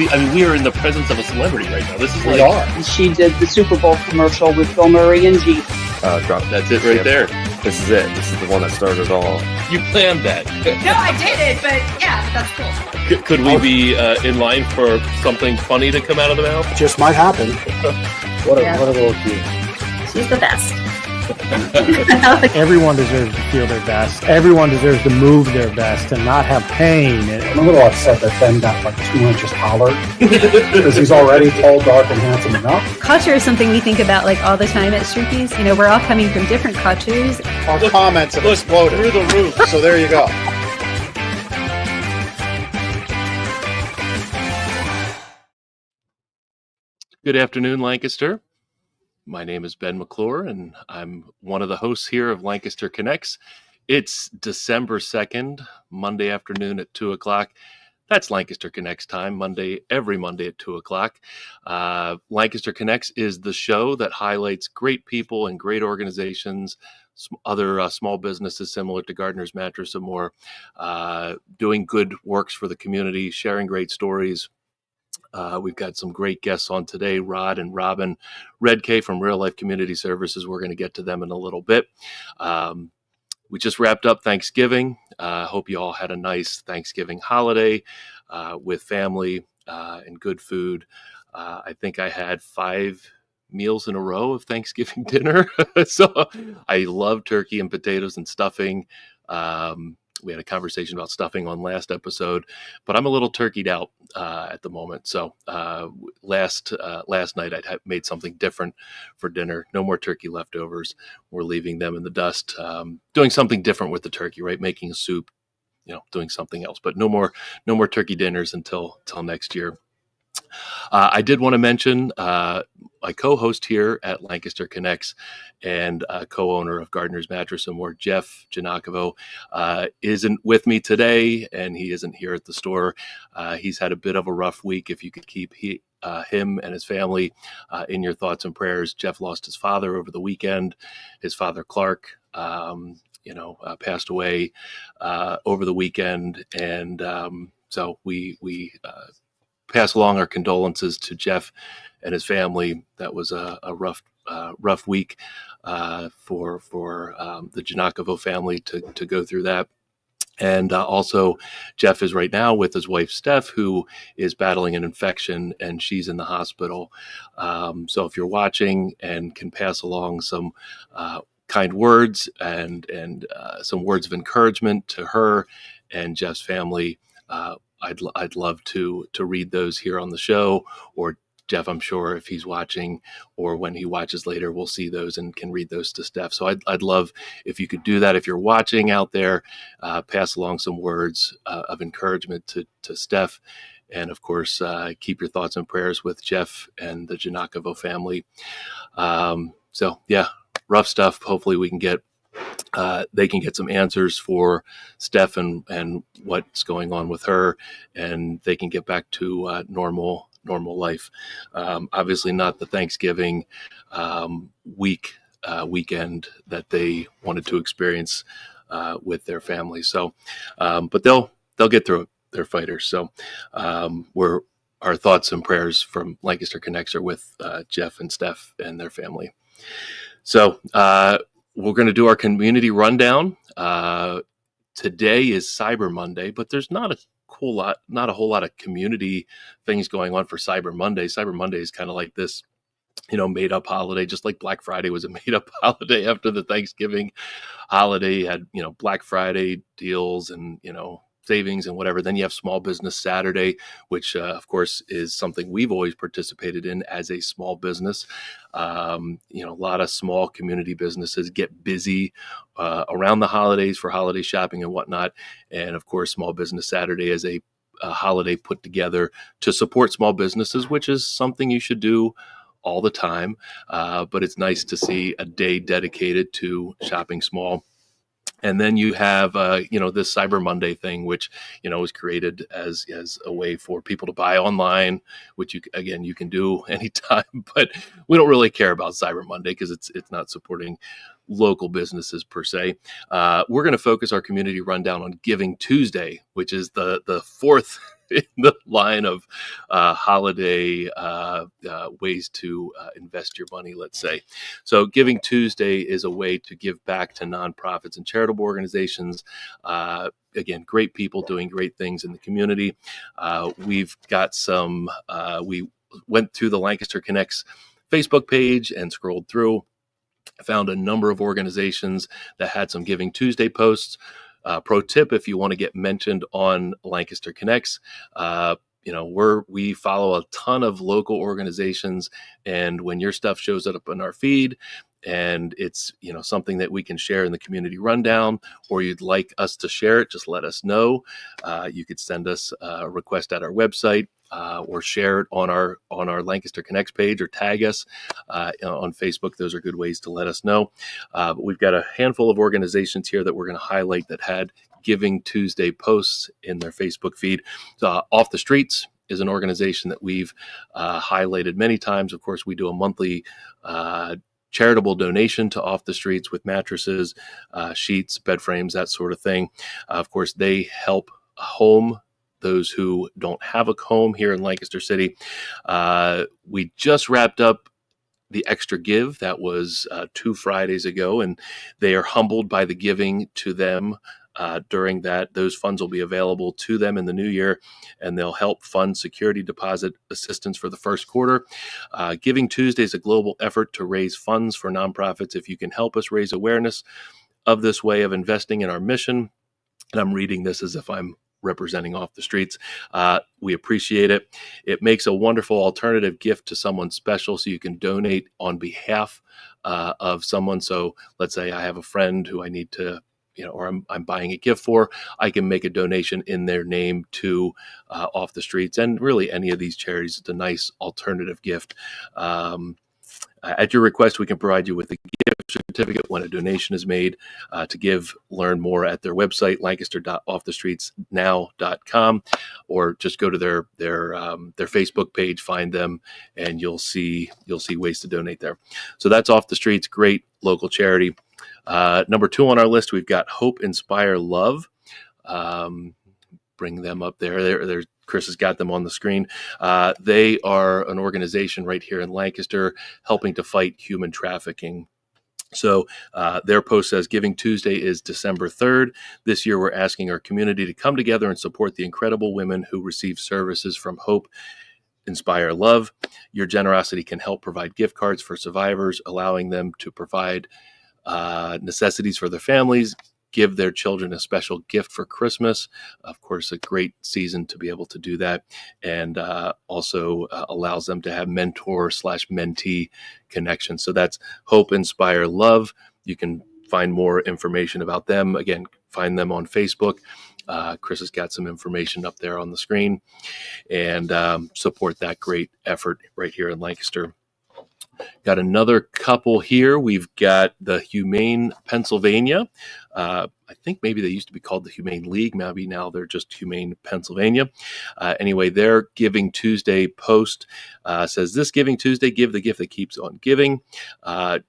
we are in the presence of a celebrity right now. This is We are. She did the Super Bowl commercial with Bill Murray and Jeep. That's it right there. This is it. This is the one that started it all. You planned that. No, I didn't, but yeah, that's cool. Could we be in line for something funny to come out of the mouth? Just might happen. What a little cute. She's the best. Everyone deserves to feel their best. Everyone deserves to move their best and not have pain. I'm a little upset that Ben got like 2 inches taller because he's already tall, dark, and handsome enough. Culture is something we think about like all the time at Streakies. You know, we're all coming from different cultures. Our comments have exploded Through the roof. So there you go. Good afternoon, Lancaster. My name is Ben McClure, and I'm one of the hosts here of Lancaster Connects. It's December 2nd, Monday afternoon at 2 o'clock. That's Lancaster Connects time, every Monday at 2 o'clock. Lancaster Connects is the show that highlights great people and great organizations, other small businesses similar to Gardner's Mattress and more, doing good works for the community, sharing great stories. We've got some great guests on today, Rod and Robyn Redcay from Real Life Community Services. We're going to get to them in a little bit. We just wrapped up Thanksgiving. Hope you all had a nice Thanksgiving holiday with family and good food. I think I had 5 meals in a row of Thanksgiving dinner. So I love turkey and potatoes and stuffing. We had a conversation about stuffing on last episode, but I'm a little turkeyed out at the moment. So last night I made something different for dinner. No more turkey leftovers. We're leaving them in the dust. Doing something different with the turkey, right? Making a soup, doing something else. But no more turkey dinners until next year. I did want to mention my co-host here at Lancaster Connects and co-owner of Gardner's Mattress and More, Jeff Giannakovo, isn't with me today, and he isn't here at the store. He's had a bit of a rough week. If you could keep him and his family in your thoughts and prayers. Jeff lost his father over the weekend. His father, Clark, passed away over the weekend, and so we pass along our condolences to Jeff and his family. That was a rough week for the Giannakovo family to go through that. And also, Jeff is right now with his wife, Steph, who is battling an infection, and she's in the hospital. So if you're watching and can pass along some kind words and some words of encouragement to her and Jeff's family, I'd love to read those here on the show, or Jeff, I'm sure if he's watching or when he watches later, we'll see those and can read those to Steph. So I'd love if you could do that. If you're watching out there, pass along some words of encouragement to Steph. And of course, keep your thoughts and prayers with Jeff and the Giannakovo family. So yeah, rough stuff. Hopefully we can they can get some answers for Steph and what's going on with her, and they can get back to normal life. Obviously not the Thanksgiving weekend that they wanted to experience with their family. So, but they'll get through it. They're fighters. So our thoughts and prayers from Lancaster Connects are with Jeff and Steph and their family. So we're going to do our community rundown. Today is Cyber Monday, but there's not a whole lot of community things going on for Cyber Monday. Cyber Monday is kind of like this, made up holiday, just like Black Friday was a made up holiday after the Thanksgiving holiday. You had, Black Friday deals and, savings and whatever. Then you have Small Business Saturday, which of course is something we've always participated in as a small business. A lot of small community businesses get busy around the holidays for holiday shopping and whatnot. And of course, Small Business Saturday is a holiday put together to support small businesses, which is something you should do all the time. But it's nice to see a day dedicated to shopping small. And then you have, this Cyber Monday thing, which, was created as a way for people to buy online, which you can do anytime. But we don't really care about Cyber Monday because it's not supporting local businesses per se. We're going to focus our community rundown on Giving Tuesday, which is the fourth in the line of holiday ways to invest your money, let's say. So Giving Tuesday is a way to give back to nonprofits and charitable organizations. Again, great people doing great things in the community. We've got we went through the Lancaster Connects Facebook page and scrolled through, found a number of organizations that had some Giving Tuesday posts. Pro tip, if you want to get mentioned on Lancaster Connects, we follow a ton of local organizations, and when your stuff shows up in our feed and it's something that we can share in the community rundown, or you'd like us to share it, just let us know. You could send us a request at our website, or share it on our Lancaster Connects page, or tag us on Facebook. Those are good ways to let us know. But we've got a handful of organizations here that we're going to highlight that had Giving Tuesday posts in their Facebook feed. Off the Streets is an organization that we've highlighted many times. Of course, we do a monthly charitable donation to Off the Streets with mattresses, sheets, bed frames, that sort of thing. Of course, they help home those who don't have a home here in Lancaster City. We just wrapped up the Extra Give. That was 2 Fridays ago, and they are humbled by the giving to them during that. Those funds will be available to them in the new year, and they'll help fund security deposit assistance for the first quarter. Giving Tuesday is a global effort to raise funds for nonprofits. If you can help us raise awareness of this way of investing in our mission, and I'm reading this as if I'm representing Off the Streets, we appreciate it. It makes a wonderful alternative gift to someone special, so you can donate on behalf of someone. So let's say I have a friend who I need to, or I'm buying a gift for, I can make a donation in their name to Off the Streets, and really any of these charities. It's a nice alternative gift. At your request, we can provide you with a gift certificate when a donation is made. To give, learn more at their website, lancaster.offthestreetsnow.com, or just go to their Facebook page, find them, and you'll see ways to donate there. So that's Off the Streets, great local charity. Number 2 on our list, we've got Hope Inspire Love. Bring them up there. Chris has got them on the screen. They are an organization right here in Lancaster helping to fight human trafficking. So their post says, Giving Tuesday is December 3rd. This year, we're asking our community to come together and support the incredible women who receive services from Hope Inspire Love. Your generosity can help provide gift cards for survivors, allowing them to provide necessities for their families, give their children a special gift for Christmas. Of course, a great season to be able to do that, and also allows them to have mentor/mentee connections. So that's Hope Inspire Love. You can find more information about them. Again, find them on Facebook. Chris has got some information up there on the screen, and support that great effort right here in Lancaster. Got another couple here. We've got the Humane Pennsylvania. I think maybe they used to be called the Humane League. Maybe now they're just Humane Pennsylvania. Anyway, their Giving Tuesday post says, this Giving Tuesday, give the gift that keeps on giving.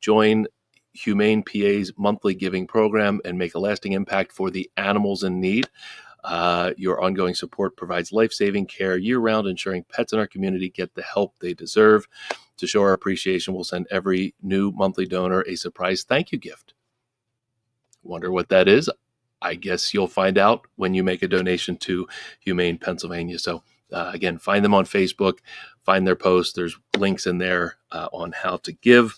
Join Humane PA's monthly giving program and make a lasting impact for the animals in need. Your ongoing support provides life-saving care year-round, ensuring pets in our community get the help they deserve. To show our appreciation, we'll send every new monthly donor a surprise thank you gift. Wonder what that is? I guess you'll find out when you make a donation to Humane Pennsylvania. So again, find them on Facebook, find their posts. There's links in there on how to give.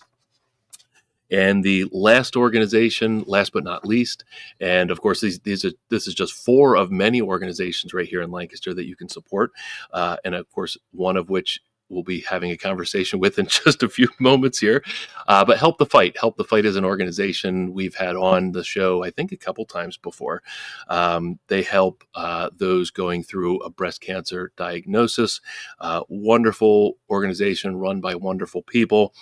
And the last organization, last but not least, and of course, this is just 4 of many organizations right here in Lancaster that you can support. And of course, one of which we'll be having a conversation with in just a few moments here. But Help the Fight. Help the Fight is an organization we've had on the show, I think, a couple times before. They help those going through a breast cancer diagnosis. Wonderful organization run by wonderful people.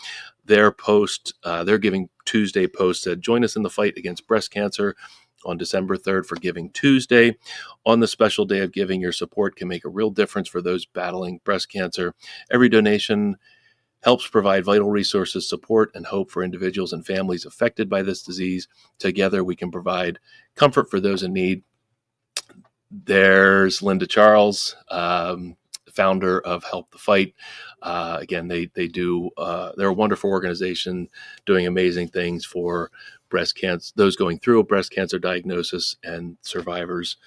Their post, their Giving Tuesday post said, join us in the fight against breast cancer on December 3rd for Giving Tuesday. On the special day of giving, your support can make a real difference for those battling breast cancer. Every donation helps provide vital resources, support, and hope for individuals and families affected by this disease. Together, we can provide comfort for those in need. there's Linda Charles, founder of Help the Fight. Again, they do, they're a wonderful organization doing amazing things for breast cancer, those going through a breast cancer diagnosis and survivors,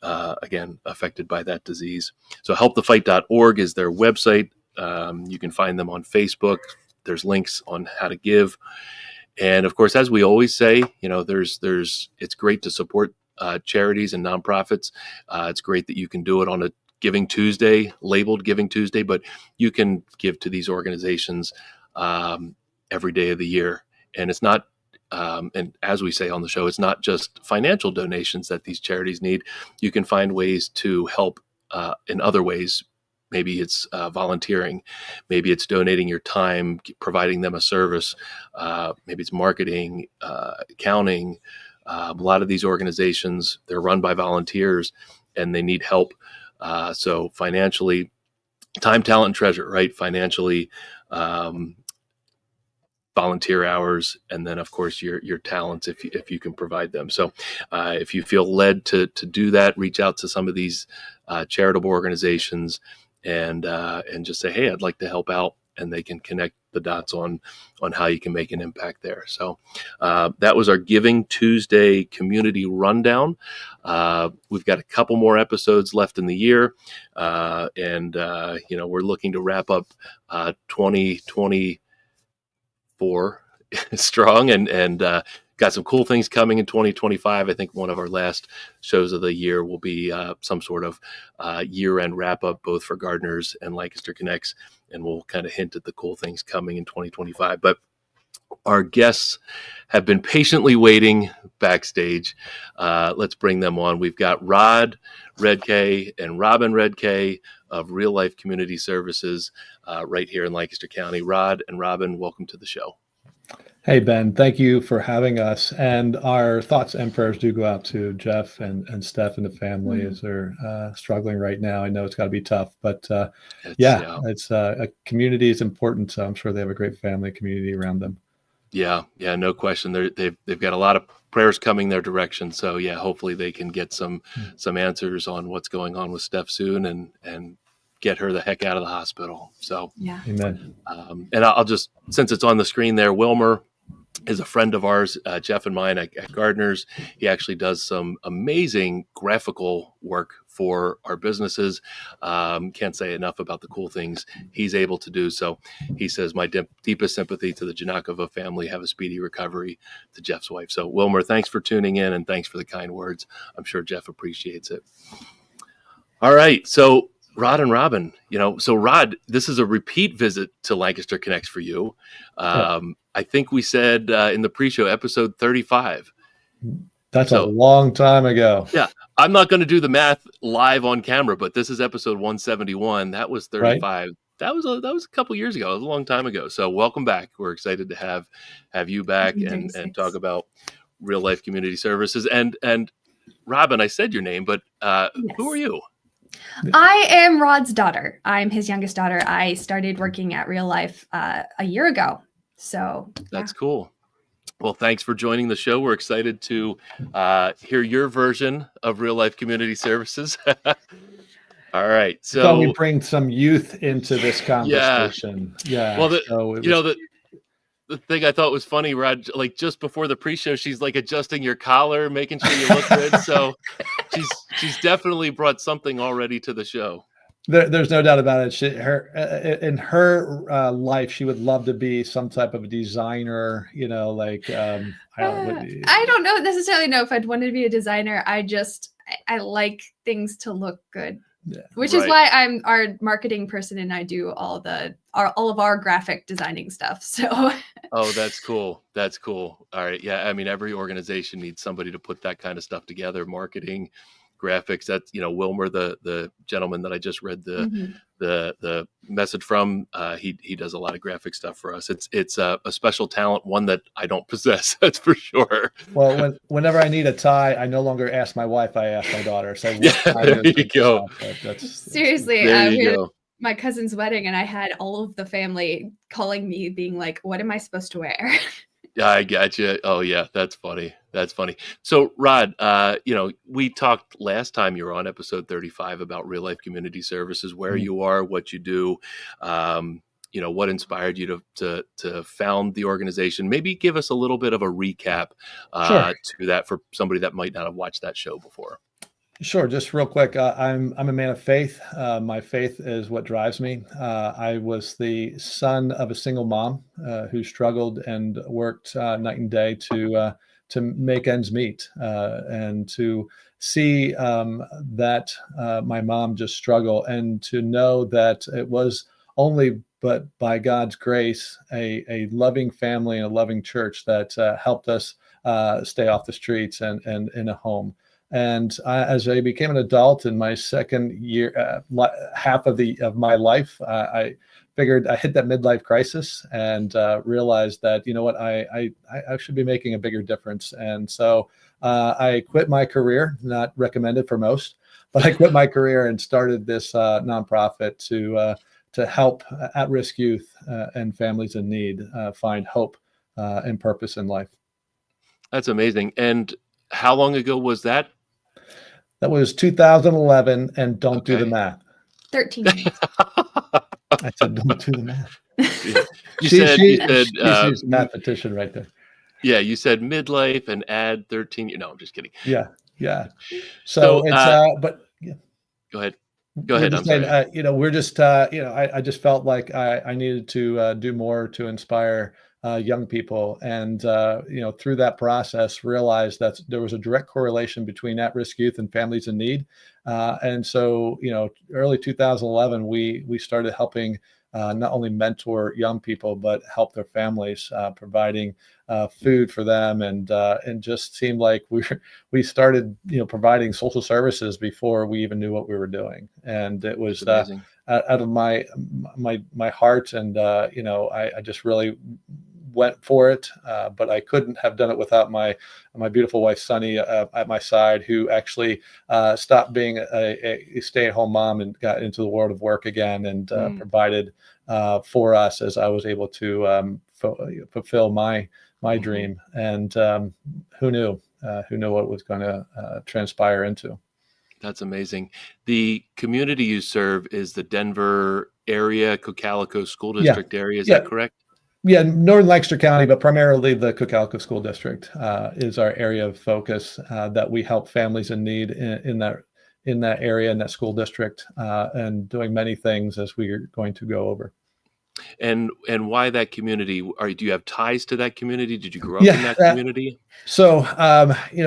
again, affected by that disease. So helpthefight.org is their website. You can find them on Facebook. There's links on how to give. And of course, as we always say, it's great to support charities and nonprofits. It's great that you can do it on a Giving Tuesday, labeled Giving Tuesday, but you can give to these organizations every day of the year. And it's not, and as we say on the show, it's not just financial donations that these charities need. You can find ways to help in other ways. Maybe it's volunteering. Maybe it's donating your time, providing them a service. Maybe it's marketing, accounting. A lot of these organizations, they're run by volunteers and they need help. So financially, time, talent, and treasure, right? Financially, volunteer hours, and then of course your talents if you can provide them. So if you feel led to do that, reach out to some of these charitable organizations and just say, hey, I'd like to help out, and they can connect the dots on how you can make an impact there. So that was our Giving Tuesday community rundown. We've got a couple more episodes left in the year, and we're looking to wrap up 2024 strong, and got some cool things coming in 2025. I think one of our last shows of the year will be some sort of year-end wrap-up, both for Gardeners and Lancaster Connects, and we'll kind of hint at the cool things coming in 2025. But our guests have been patiently waiting backstage. Let's bring them on. We've got Robyn Redcay and Robyn Redcay of Real Life Community Services right here in Lancaster County. Rod and Robyn, welcome to the show. Hey, Ben, thank you for having us. And our thoughts and prayers do go out to Jeff and Steph and the family as they're struggling right now. I know it's got to be tough, but it's a community is important. So I'm sure they have a great family community around them. Yeah, no question. They've got a lot of prayers coming their direction. So yeah, hopefully they can get some answers on what's going on with Steph soon and get her the heck out of the hospital. So yeah, amen. And I'll just, since it's on the screen there, Wilmer is a friend of ours, Jeff and mine at Gardeners. He actually does some amazing graphical work for our businesses. Can't say enough about the cool things he's able to do. So he says, my deepest sympathy to the Janakova family. Have a speedy recovery to Jeff's wife. So Wilmer, thanks for tuning in and thanks for the kind words. I'm sure Jeff appreciates it. All right. So Rod and Robyn, so Rod, this is a repeat visit to Lancaster Connects for you. I think we said in the pre-show episode 35. That's a long time ago. Yeah. I'm not going to do the math live on camera, but this is episode 171. That was 35. Right. That was a couple years ago. It was a long time ago. So welcome back. We're excited to have you back and talk about Real Life Community Services. And Robyn, I said your name, but who are you? I am Rod's daughter. I'm his youngest daughter. I started working at Real Life a year ago. So that's cool. Well, thanks for joining the show. We're excited to hear your version of Real Life Community Services. All right. So we bring some youth into this conversation. Yeah. Well, the thing I thought was funny, Rod, like just before the pre-show, she's like adjusting your collar, making sure you look good. So she's definitely brought something already to the show. There's no doubt about it. In her life, she would love to be some type of a designer, I don't necessarily know if I'd want to be a designer. I like things to look good, which is why I'm our marketing person and I do all of our graphic designing stuff. So. Oh, that's cool. That's cool. All right. Yeah. I mean, every organization needs somebody to put that kind of stuff together, marketing, graphics. That's Wilmer, the gentleman that I just read the message from. He does a lot of graphic stuff for us. It's a special talent, one that I don't possess. That's for sure. Well, whenever I need a tie, I no longer ask my wife. I ask my daughter. So there you go. Seriously, we had my cousin's wedding, and I had all of the family calling me, being like, "What am I supposed to wear?" Yeah, I got you. Oh yeah, that's funny. That's funny. So, Rod, we talked last time you were on episode 35 about real life community services, where you are, what you do, what inspired you to found the organization. Maybe give us a little bit of a recap Sure. to that for somebody that might not have watched that show before. Sure. Just real quick, I'm a man of faith. My faith is what drives me. I was the son of a single mom who struggled and worked night and day to make ends meet, and to see that my mom just struggle, and to know that it was only but by God's grace, a loving family and a loving church that helped us stay off the streets and in a home. And as I became an adult in my second year, half of my life, I figured I hit that midlife crisis and realized that, you know what, I should be making a bigger difference. And so I quit my career, not recommended for most, but I quit my career and started this nonprofit to help at-risk youth and families in need find hope and purpose in life. That's amazing. And how long ago was that? That was 2011, and don't do the math. 13 years. I said, don't do the math. You said she's a mathematician right there. Yeah, you said midlife and add 13. No, I'm just kidding. Yeah. So it's but yeah. Go ahead. I'm saying, sorry. We're just I just felt like I needed to do more to inspire young people, and through that process realized that there was a direct correlation between at-risk youth and families in need, and so early 2011 we started helping not only mentor young people but help their families, providing food for them, and just seemed like we started providing social services before we even knew what we were doing, and it was out of my heart, and I just really went for it, but I couldn't have done it without my beautiful wife Sunny at my side, who actually stopped being a stay-at-home mom and got into the world of work again, and provided for us as I was able to fulfill my dream. And who knew what it was going to transpire into. That's amazing. The community you serve is the Denver area, Cocalico School District area. Is that correct? Yeah, Northern Lancaster County, but primarily the Cocalico School District is our area of focus, that we help families in need in that area, in that school district, and doing many things as we are going to go over. And why that community? Do you have ties to that community? Did you grow up in that community? So,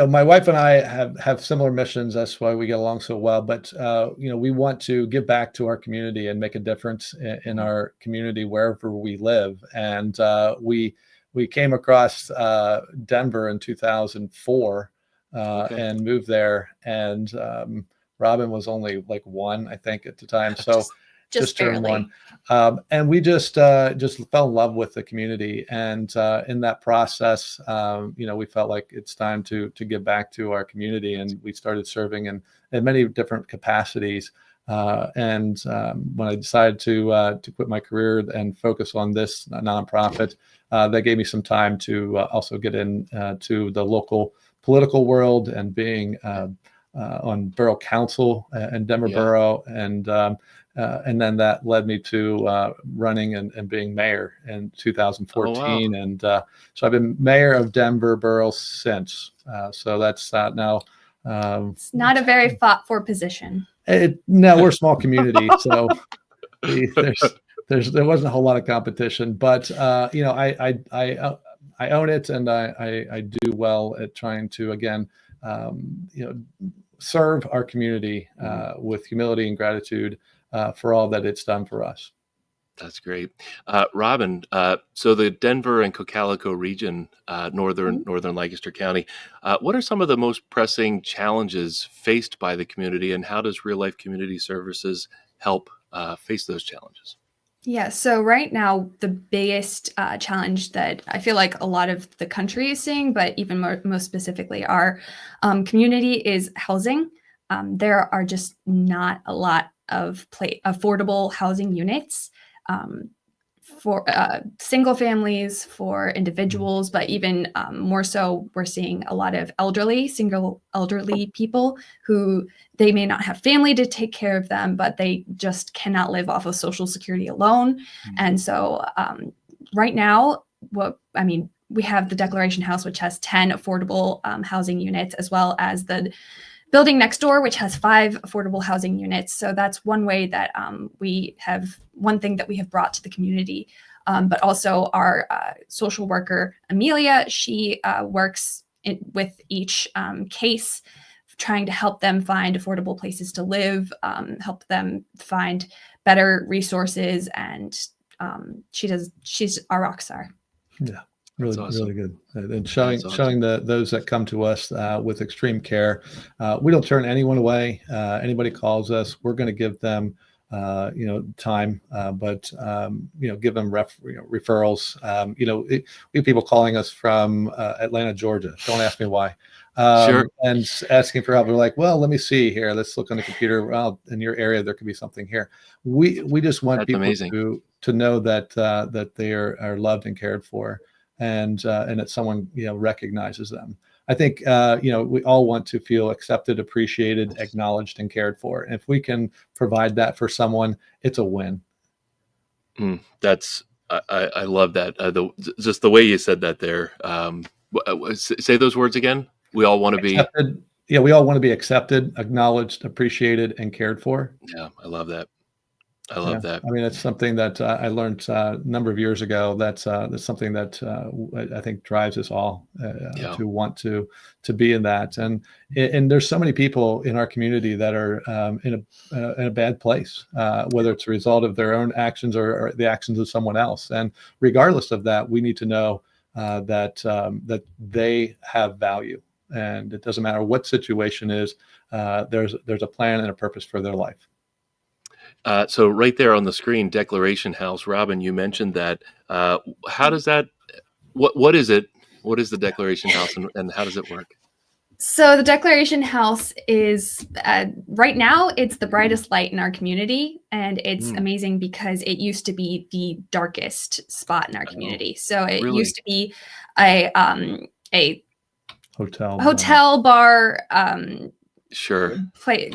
my wife and I have similar missions. That's why we get along so well. But, we want to give back to our community and make a difference in our community wherever we live. And we came across Denver in 2004 and moved there. And Robyn was only like 1, I think, at the time. So just turned 1. And we just fell in love with the community. And in that process, we felt like it's time to give back to our community. And we started serving in many different capacities. And when I decided to quit my career and focus on this nonprofit, that gave me some time to also get into the local political world and being on borough council in Denver Borough, and then that led me to running and being mayor in 2014. Oh, wow. And so I've been mayor of Denver Borough since. So that's now. It's not a very fought for position. No, we're a small community, so there wasn't a whole lot of competition. But I own it, and I do well at trying to again serve our community with humility and gratitude for all that it's done for us. That's great. Robyn, so the Denver and Cocalico region, northern Lancaster County, what are some of the most pressing challenges faced by the community, and how does real life community services help face those challenges? Yeah, so right now, the biggest challenge that I feel like a lot of the country is seeing, but even most specifically our community, is housing. There are just not a lot of affordable housing units for single families, for individuals, but even more so, we're seeing a lot of single elderly people who they may not have family to take care of them, but they just cannot live off of Social Security alone. And so right now, we have the Declaration House, which has 10 affordable housing units, as well as the building next door, which has 5 affordable housing units. So that's one way that one thing that we have brought to the community. But also our social worker, Amelia, she works with each case, trying to help them find affordable places to live, help them find better resources. And she's our rock star. Yeah. Really, awesome. really good. And showing those that come to us with extreme care. We don't turn anyone away. Anybody calls us, we're going to give them, time, but give them referrals. We have people calling us from Atlanta, Georgia. Don't ask me why. Sure. And asking for help. We're like, well, let me see here. Let's look on the computer. Well, in your area, there could be something here. We just want people to know that they are loved and cared for. And that someone recognizes them. I think we all want to feel accepted, appreciated, acknowledged, and cared for. And if we can provide that for someone, it's a win. I love that. Just the way you said that there. Say those words again. We all want to be. Yeah, we all want to be accepted, acknowledged, appreciated, and cared for. Yeah, I love that. I love that. I mean, it's something that I learned a number of years ago. That's something that I think drives us all to want to be in that. And there's so many people in our community that are in a bad place, whether it's a result of their own actions or the actions of someone else. And regardless of that, we need to know that they have value, and it doesn't matter what situation is. There's a plan and a purpose for their life. So right there on the screen, Declaration House. Robyn, you mentioned that. How does that? What is it? What is the Declaration House, and how does it work? So the Declaration House is right now it's the brightest light in our community, and it's amazing because it used to be the darkest spot in our community. So it used to be a hotel bar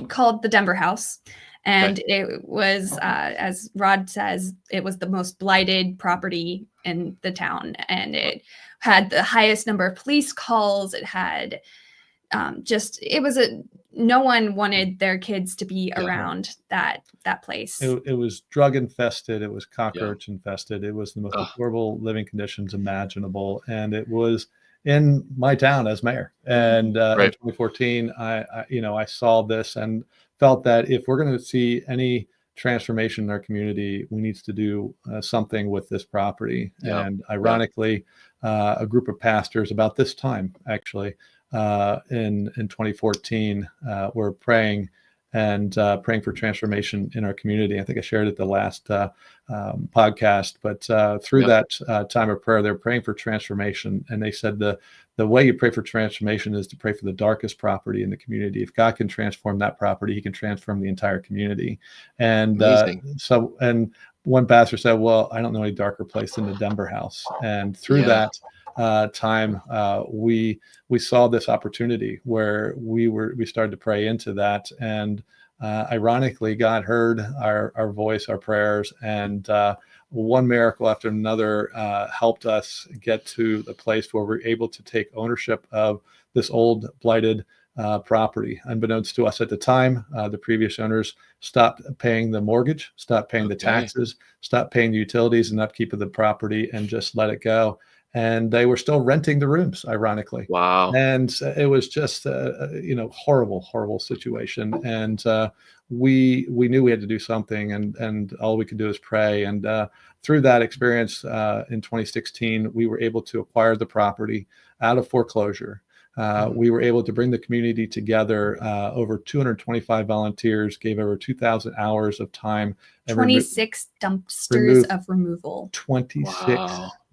called the Denver House. And it was, as Rod says, it was the most blighted property in the town. And it had the highest number of police calls. It had no one wanted their kids to be around that place. It was drug infested. It was cockroach infested. It was the most horrible living conditions imaginable. And it was in my town as mayor. And in 2014, I saw this and felt that if we're going to see any transformation in our community, we need to do something with this property. And ironically, a group of pastors about this time, actually, in 2014, were praying for transformation in our community. I think I shared it the last podcast, but through that time of prayer, they're praying for transformation. And they said the way you pray for transformation is to pray for the darkest property in the community. If God can transform that property, he can transform the entire community. And and one pastor said, well, I don't know any darker place than the Denver House. And through that time, we saw this opportunity where we started to pray into that. And ironically, God heard our voice, our prayers, and one miracle after another helped us get to the place where we're able to take ownership of this old blighted property. Unbeknownst to us at the time, the previous owners stopped paying the mortgage, stopped paying the taxes, stopped paying the utilities and upkeep of the property, and just let it go. And they were still renting the rooms, ironically. Wow. And it was just horrible situation. And we knew we had to do something, and all we could do is pray. And through that experience in 2016, we were able to acquire the property out of foreclosure. We were able to bring the community together. Over 225 volunteers gave over 2,000 hours of time. 26 dumpsters of removal. 26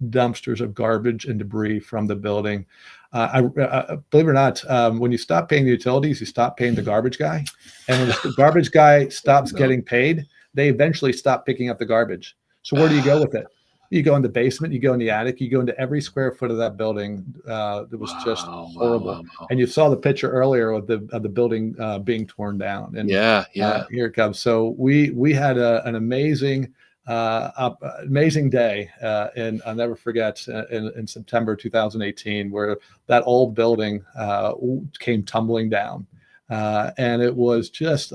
dumpsters of garbage and debris from the building. I believe it or not, when you stop paying the utilities, you stop paying the garbage guy. And when the garbage guy stops getting paid, they eventually stop picking up the garbage. So where do you go with it? You go in the basement, you go in the attic, you go into every square foot of that building. It was just horrible. Wow. And you saw the picture earlier of the building being torn down. And Yeah. here it comes. So we had an amazing day, and I'll never forget in September 2018, where that old building came tumbling down, and it was just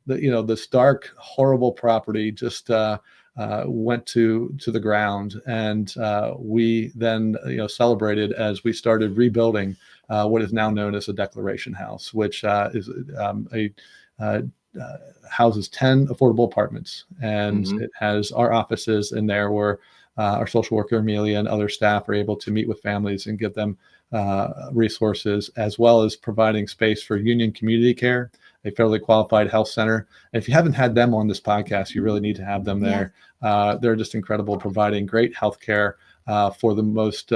this dark, horrible property just went to the ground, and we then celebrated as we started rebuilding what is now known as a Declaration House, which is houses 10 affordable apartments, and it has our offices in there where our social worker Amelia and other staff are able to meet with families and give them resources, as well as providing space for Union Community Care, a federally qualified health center. And if you haven't had them on this podcast, you really need to have them there. They're just incredible, providing great health care for the most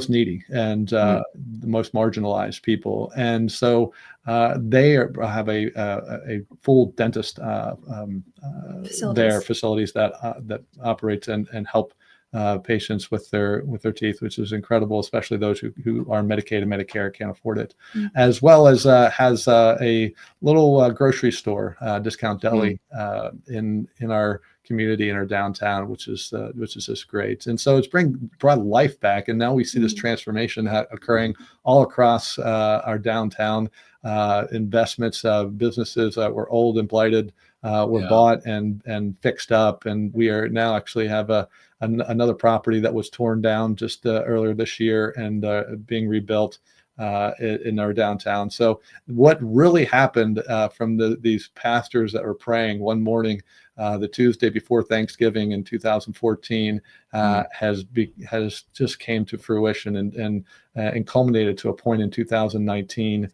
needy and the most marginalized people. And so they have a full dentist facilities that operates and help patients with their teeth, which is incredible, especially those who are Medicaid and Medicare can't afford it, as well as has a little grocery store, discount deli in our community in our downtown, which is just great. And so it's brought life back, and now we see this transformation occurring all across our downtown. Investments, businesses that were old and blighted were bought and fixed up, and we are now actually have another property that was torn down just earlier this year and being rebuilt in our downtown. So what really happened from these pastors that were praying one morning, the Tuesday before Thanksgiving in 2014, has just came to fruition and culminated to a point in 2019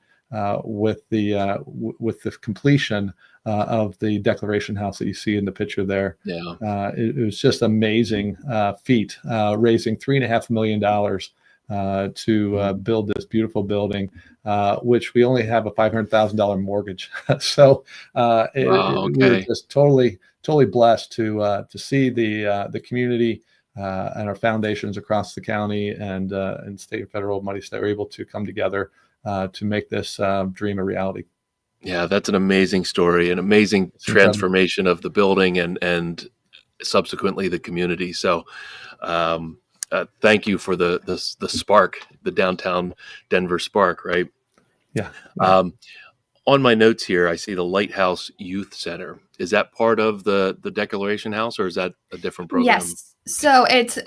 with the completion of the Declaration House that you see in the picture there. It was just amazing feat, raising $3.5 million to build this beautiful building, which we only have a $500,000 mortgage. So we're just totally blessed to see the community and our foundations across the county and state and federal monies that are able to come together to make this dream a reality. Yeah, that's an amazing story, an amazing transformation of the building and subsequently the community. So thank you for the spark, the downtown Denver spark, right? Yeah. On my notes here, I see the Lighthouse Youth Center. Is that part of the Declaration House, or is that a different program? Yes. So it's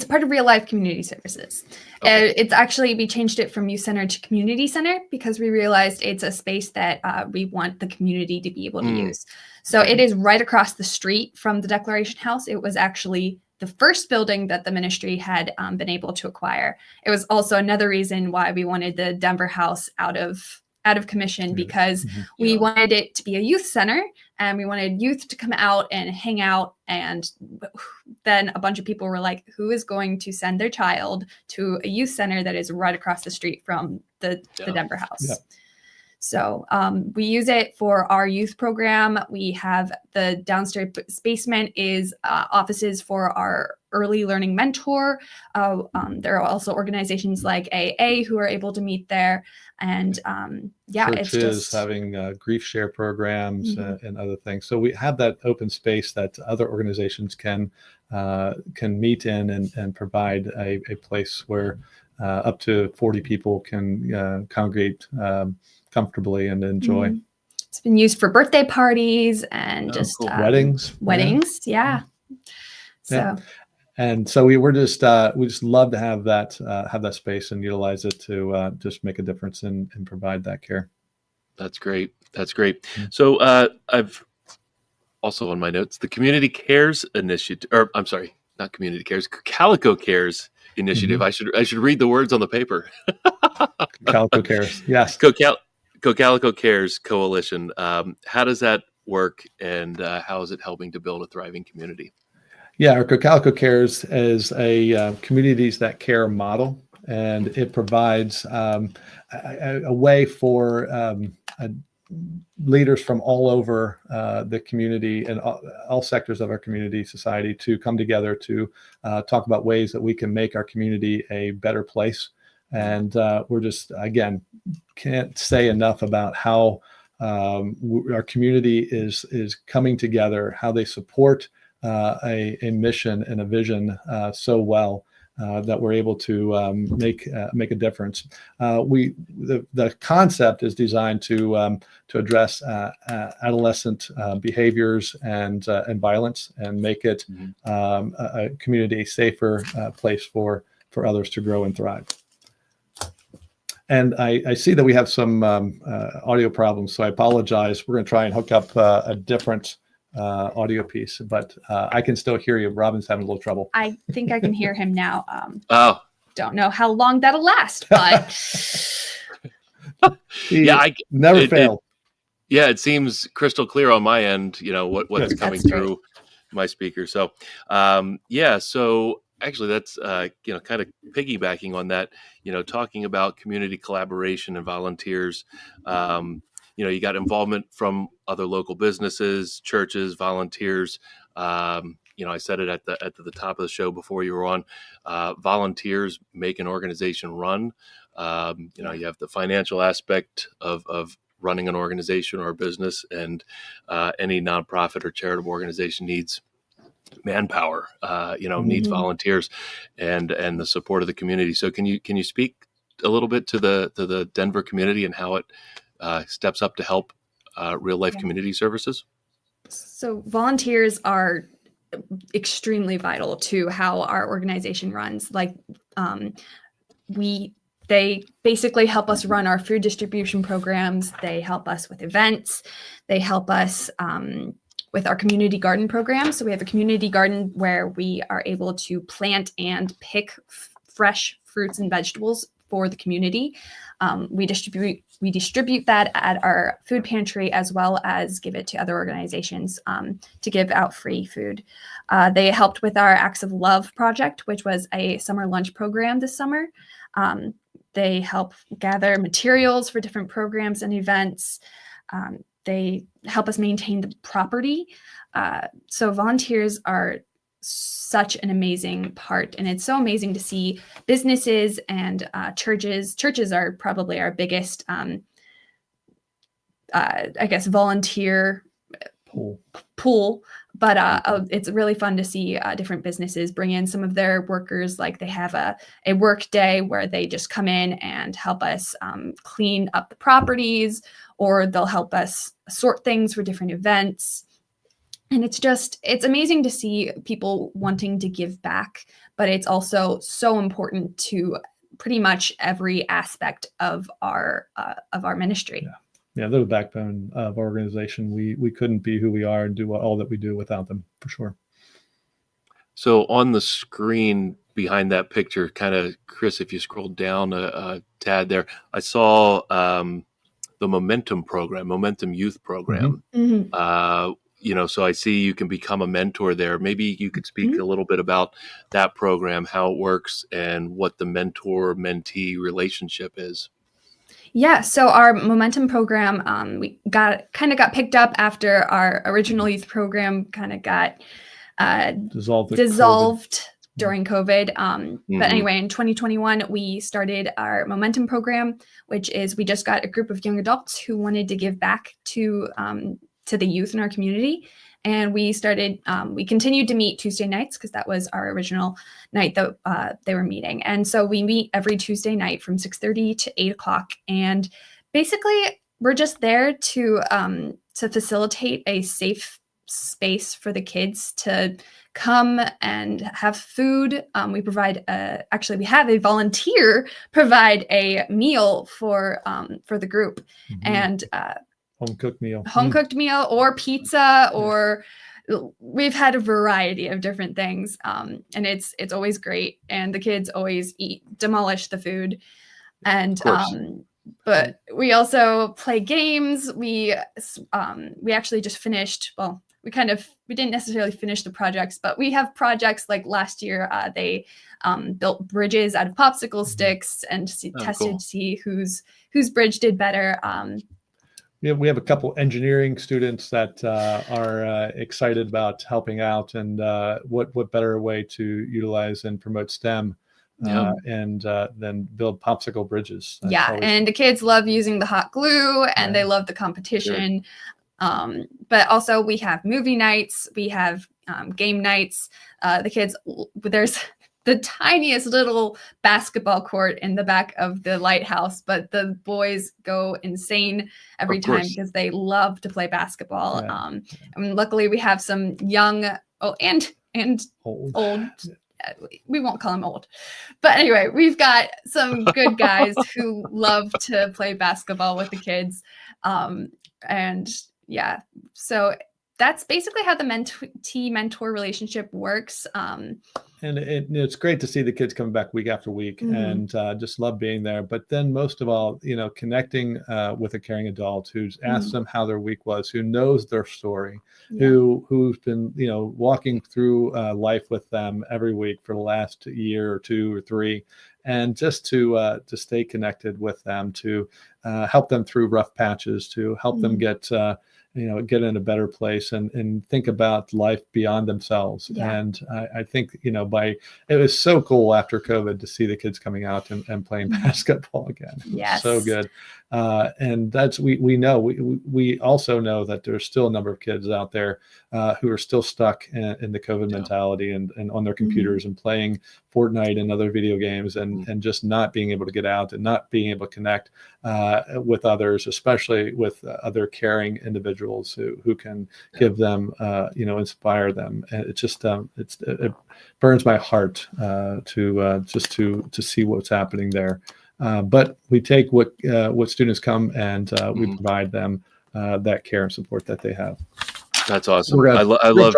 part of Real Life Community Services. Okay. It's actually, we changed it from youth center to community center because we realized it's a space that we want the community to be able to use. So it is right across the street from the Declaration House. It was actually the first building that the ministry had been able to acquire. It was also another reason why we wanted the Denver house out of commission, because we wanted it to be a youth center and we wanted youth to come out and hang out. And then a bunch of people were like, who is going to send their child to a youth center that is right across the street from the Denver house? Yeah. So we use it for our youth program. We have the downstairs basement is offices for our early learning mentor. There are also organizations like AA who are able to meet there. And Churches, it's just having grief share programs and other things. So we have that open space that other organizations can meet in and provide a place where up to 40 people can congregate comfortably and enjoy. It's been used for birthday parties and weddings. Yeah. So. Yeah. And so we just love to have that space and utilize it to just make a difference and provide that care. That's great. So I've also on my notes, the Community Cares Initiative, or I'm sorry, not Community Cares, Calico Cares Initiative. I should read the words on the paper. Calico Cares. Yes. Calico Cares Coalition. How does that work, and how is it helping to build a thriving community? Yeah, our Calico Cares is a communities that care model, and it provides a way for leaders from all over the community and all sectors of our community society to come together to talk about ways that we can make our community a better place. And we're just, again, can't say enough about how our community is coming together, how they support a mission and a vision so well. That we're able to make a difference. The concept is designed to address adolescent behaviors and violence, and make it a community, a safer place for others to grow and thrive. And I see that we have some audio problems, so I apologize. We're going to try and hook up a different audio piece, but I can still hear you. Robyn's having a little trouble. I think I can hear him now. Oh, Don't know how long that'll last, but I never failed. It seems crystal clear on my end, what's coming through my speaker. So, so actually that's, kind of piggybacking on that, talking about community collaboration and volunteers. You got involvement from other local businesses, churches, volunteers. I said it at the top of the show before you were on. Volunteers make an organization run. You have the financial aspect of running an organization or a business, and any nonprofit or charitable organization needs manpower. Needs volunteers and the support of the community. So can you speak a little bit to the Denver community and how it steps up to help real life community services? So volunteers are extremely vital to how our organization runs. Like they basically help us run our food distribution programs. They help us with events. They help us with our community garden program. So we have a community garden where we are able to plant and pick fresh fruits and vegetables for the community. We distribute that at our food pantry, as well as give it to other organizations to give out free food. They helped with our Acts of Love project, which was a summer lunch program this summer. They help gather materials for different programs and events. They help us maintain the property. So volunteers are such an amazing part, and it's so amazing to see businesses and churches are probably our biggest volunteer pool, but it's really fun to see different businesses bring in some of their workers. Like they have a work day where they just come in and help us clean up the properties, or they'll help us sort things for different events. And it's amazing to see people wanting to give back, but it's also so important to pretty much every aspect of our ministry. Yeah, they're the backbone of our organization. We couldn't be who we are and do all that we do without them, for sure. So on the screen behind that picture, kind of, Chris, if you scroll down a tad there, I saw the Momentum Youth Program. Mm-hmm. So I see you can become a mentor there. Maybe you could speak a little bit about that program, how it works, and what the mentor-mentee relationship is. Yeah, so our Momentum program, we got picked up after our original youth program kind of got dissolved during COVID. But anyway, in 2021, we started our Momentum program, which is we just got a group of young adults who wanted to give back to the youth in our community. And we continued to meet Tuesday nights, because that was our original night that they were meeting. And so we meet every Tuesday night from 6:30 to 8 o'clock. And basically we're just there to facilitate a safe space for the kids to come and have food. We have a volunteer provide a meal for the group. And home cooked meal or pizza, or we've had a variety of different things. And it's always great. And the kids always demolish the food. And, but we also play games. We actually just finished, we didn't necessarily finish the projects, but we have projects like last year. They built bridges out of popsicle sticks and tested to see whose bridge did better. we have a couple engineering students that are excited about helping out, and what better way to utilize and promote STEM and then build popsicle bridges. That's always and the kids love using the hot glue, and they love the competition. But also we have movie nights, we have game nights. The kids, there's the tiniest little basketball court in the back of the lighthouse, but the boys go insane every time because they love to play basketball. And luckily we have some young and old. We won't call them old, but anyway, we've got some good guys who love to play basketball with the kids. And yeah, so that's basically how the mentee mentor relationship works. And it's great to see the kids coming back week after week, and just love being there. But then most of all, connecting with a caring adult who's asked them how their week was, who knows their story, who's been, walking through life with them every week for the last year or 2 or 3, and just to stay connected with them, to help them through rough patches, to help them get in a better place and think about life beyond themselves. And I think, it was so cool after COVID to see the kids coming out and playing basketball again. Yes. So good. And that's, we also know that there's still a number of kids out there who are still stuck in the COVID mentality and on their computers and playing Fortnite and other video games and just not being able to get out and not being able to connect with others, especially with other caring individuals who can give them, inspire them. And it just, it burns my heart to see what's happening there. But we take what students come and we provide them that care and support that they have. That's awesome. I love.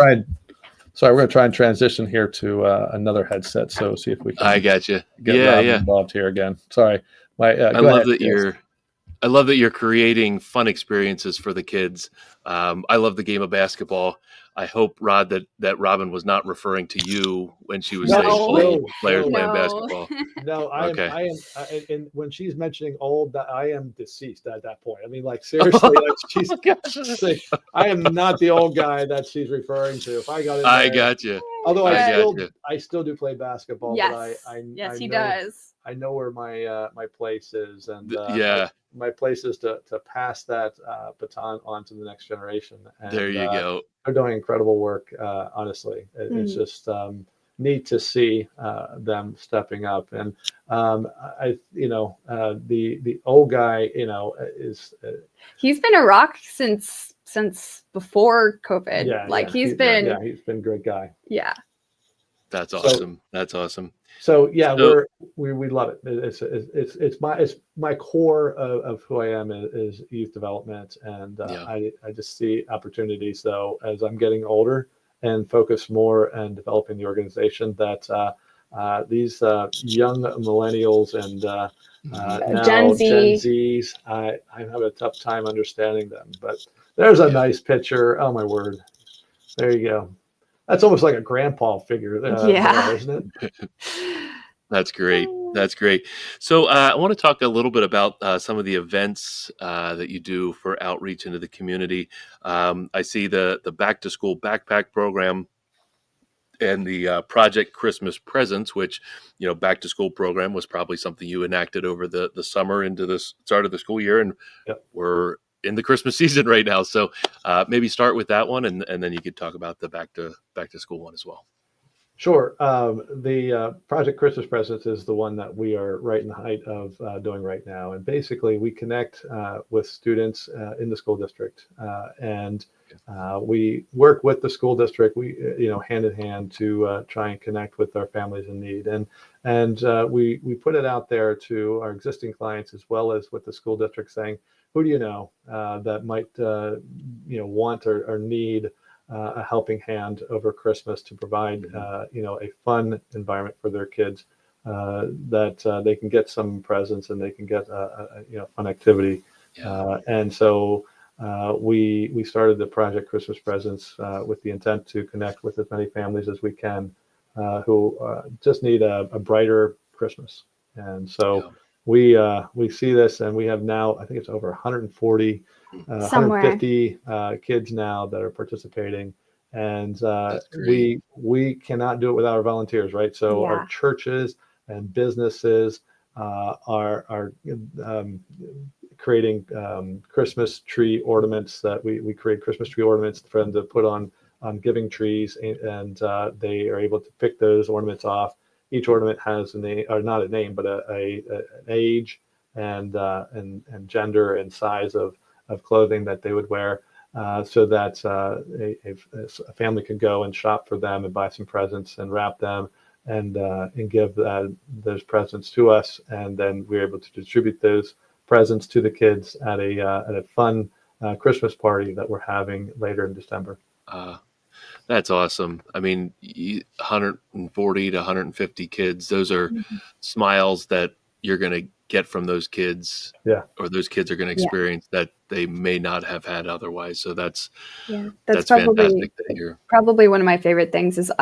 Sorry, we're going to try and transition here to another headset. So see if we can. I got you. Get Robyn involved here again. Sorry. I love that you're creating fun experiences for the kids. I love the game of basketball. I hope, Rod, that Robyn was not referring to you when she was saying players playing basketball. No, I am. And when she's mentioning old, I am deceased at that point. I mean, like seriously, I am not the old guy that she's referring to. If I got in there, I got you. Although I still do play basketball. Yes, but I he know, does. I know where my place is, and my place is to pass that baton on to the next generation. And, there you go. They're doing incredible work. Honestly, it's just neat to see them stepping up. And the old guy, is he's been a rock since before COVID. He's been a great guy. Yeah. That's awesome. That's awesome. So we love it. It's my core of who I am is youth development, and I just see opportunities though as I'm getting older and focus more on developing the organization that these young millennials and now Gen Zs, I have a tough time understanding them. But there's a nice picture. Oh my word! There you go. That's almost like a grandpa figure there, isn't it? That's great. That's great. So I want to talk a little bit about some of the events that you do for outreach into the community. I see the Back to School Backpack Program and the Project Christmas Presents, which, Back to School program was probably something you enacted over the summer into the start of the school year. And we're in the Christmas season right now. So maybe start with that one, and then you could talk about the back to school one as well. Sure. The Project Christmas Presents is the one that we are right in the height of doing right now. And basically we connect with students in the school district and we work with the school district, hand in hand to try and connect with our families in need. And we put it out there to our existing clients as well as with the school district saying, who do you know that might, want or need a helping hand over Christmas to provide, a fun environment for their kids that they can get some presents and they can get a fun activity. And so we started the Project Christmas Presents with the intent to connect with as many families as we can who just need a brighter Christmas. And so we see this, and we have now, I think it's over 140 Somewhere. 150 kids now that are participating, and That's great. we cannot do it without our volunteers, right? So our Yeah. churches and businesses are creating Christmas tree ornaments that we create Christmas tree ornaments for them to put on giving trees, and they are able to pick those ornaments off. Each ornament has a name, or not a name, but an age and gender and size of clothing that they would wear, so that a family could go and shop for them and buy some presents and wrap them and give those presents to us, and then we're able to distribute those presents to the kids at a fun Christmas party that we're having later in December. That's awesome. I mean, 140 to 150 kids, those are smiles that you're going to get from those kids, Yeah. or those kids are going to experience that they may not have had otherwise. So that's That's fantastic to hear. probably one of my favorite things is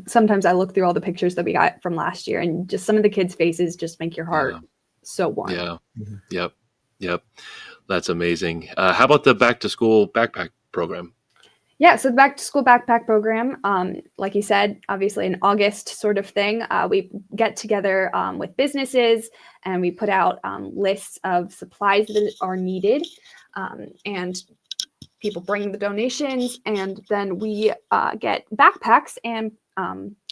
sometimes I look through all the pictures that we got from last year, and just some of the kids' faces just make your heart so warm. Yeah. Yep. That's amazing. How about the back to school backpack program? Yeah, so the back to school backpack program, like you said, obviously an August sort of thing. We get together with businesses and we put out lists of supplies that are needed, and people bring the donations, and then we get backpacks, and